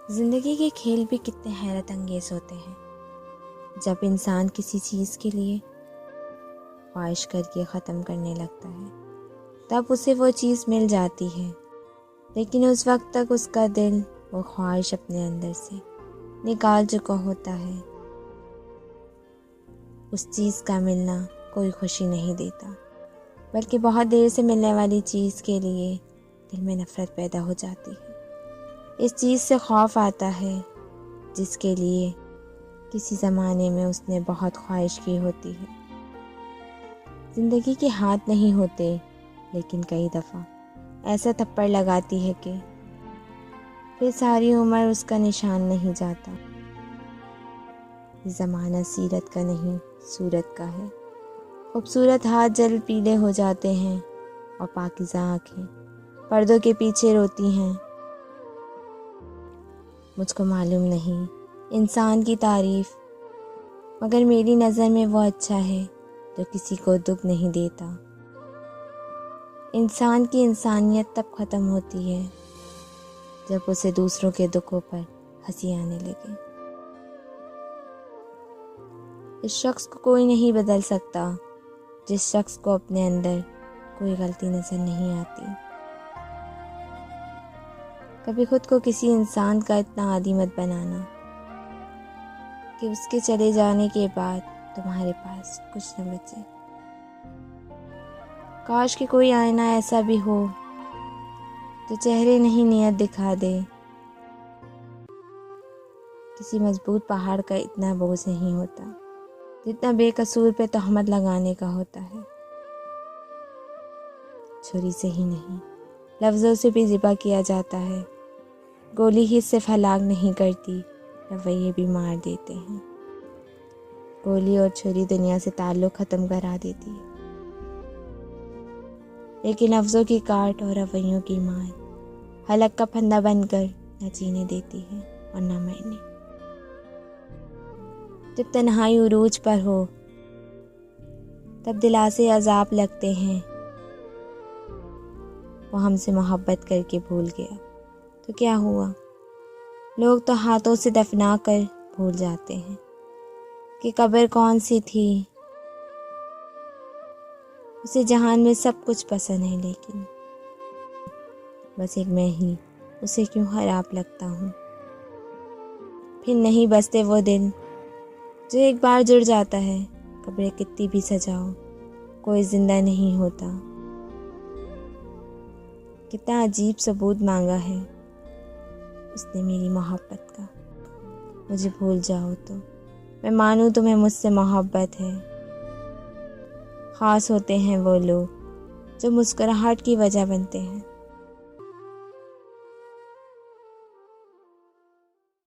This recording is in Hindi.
ज़िंदगी के खेल भी कितने हैरत अंगेज होते हैं। जब इंसान किसी चीज़ के लिए ख्वाहिश करके ख़त्म करने लगता है तब उसे वो चीज़ मिल जाती है, लेकिन उस वक्त तक उसका दिल वो ख्वाहिश अपने अंदर से निकाल चुका होता है। उस चीज़ का मिलना कोई खुशी नहीं देता, बल्कि बहुत देर से मिलने वाली चीज़ के लिए दिल में नफ़रत पैदा हो जाती है। इस चीज़ से खौफ आता है जिसके लिए किसी ज़माने में उसने बहुत ख्वाहिश की होती है। ज़िंदगी के हाथ नहीं होते, लेकिन कई दफ़ा ऐसा थप्पड़ लगाती है कि फिर सारी उम्र उसका निशान नहीं जाता। ये ज़माना सीरत का नहीं सूरत का है। खूबसूरत हाथ जल्द पीले हो जाते हैं और पाकीज़ा आँखें पर्दों के पीछे रोती हैं। मुझको मालूम नहीं इंसान की तारीफ़, मगर मेरी नज़र में वो अच्छा है जो किसी को दुख नहीं देता। इंसान की इंसानियत तब ख़त्म होती है जब उसे दूसरों के दुखों पर हंसी आने लगे। इस शख्स को कोई नहीं बदल सकता जिस शख्स को अपने अंदर कोई गलती नज़र नहीं आती। कभी खुद को किसी इंसान का इतना आदी मत बनाना कि उसके चले जाने के बाद तुम्हारे पास कुछ न बचे। काश कि कोई आईना ऐसा भी हो जो चेहरे नहीं नियत दिखा दे। किसी मजबूत पहाड़ का इतना बोझ नहीं होता जितना बेकसूर पे तहमत लगाने का होता है। छुरी से ही नहीं, लफ्ज़ों से भी ज़िबा किया जाता है। गोली ही सिर्फ हलाक नहीं करती, रवैये भी मार देते हैं। गोली और छुरी दुनिया से ताल्लुक़ ख़त्म करा देती है, लेकिन लफ्ज़ों की काट और रवैयों की मार हलक का फंदा बनकर न जीने देती है और न मरने। जब तन्हाई उरूज पर हो तब दिलासे अजाब लगते हैं। वो हमसे मोहब्बत करके भूल गया तो क्या हुआ? लोग तो हाथों से दफना कर भूल जाते हैं कि कब्र कौन सी थी। उसे जहान में सब कुछ पसंद है, लेकिन बस एक मैं ही उसे क्यों खराब लगता हूँ। फिर नहीं बसते वो दिन जो एक बार जुड़ जाता है। कब्रें कितनी भी सजाओ, कोई जिंदा नहीं होता। कितना अजीब सबूत मांगा है उसने मेरी मोहब्बत का। मुझे भूल जाओ तो मैं मानूं तुम्हें मुझसे मोहब्बत है। ख़ास होते हैं वो लोग जो मुस्कुराहट की वजह बनते हैं।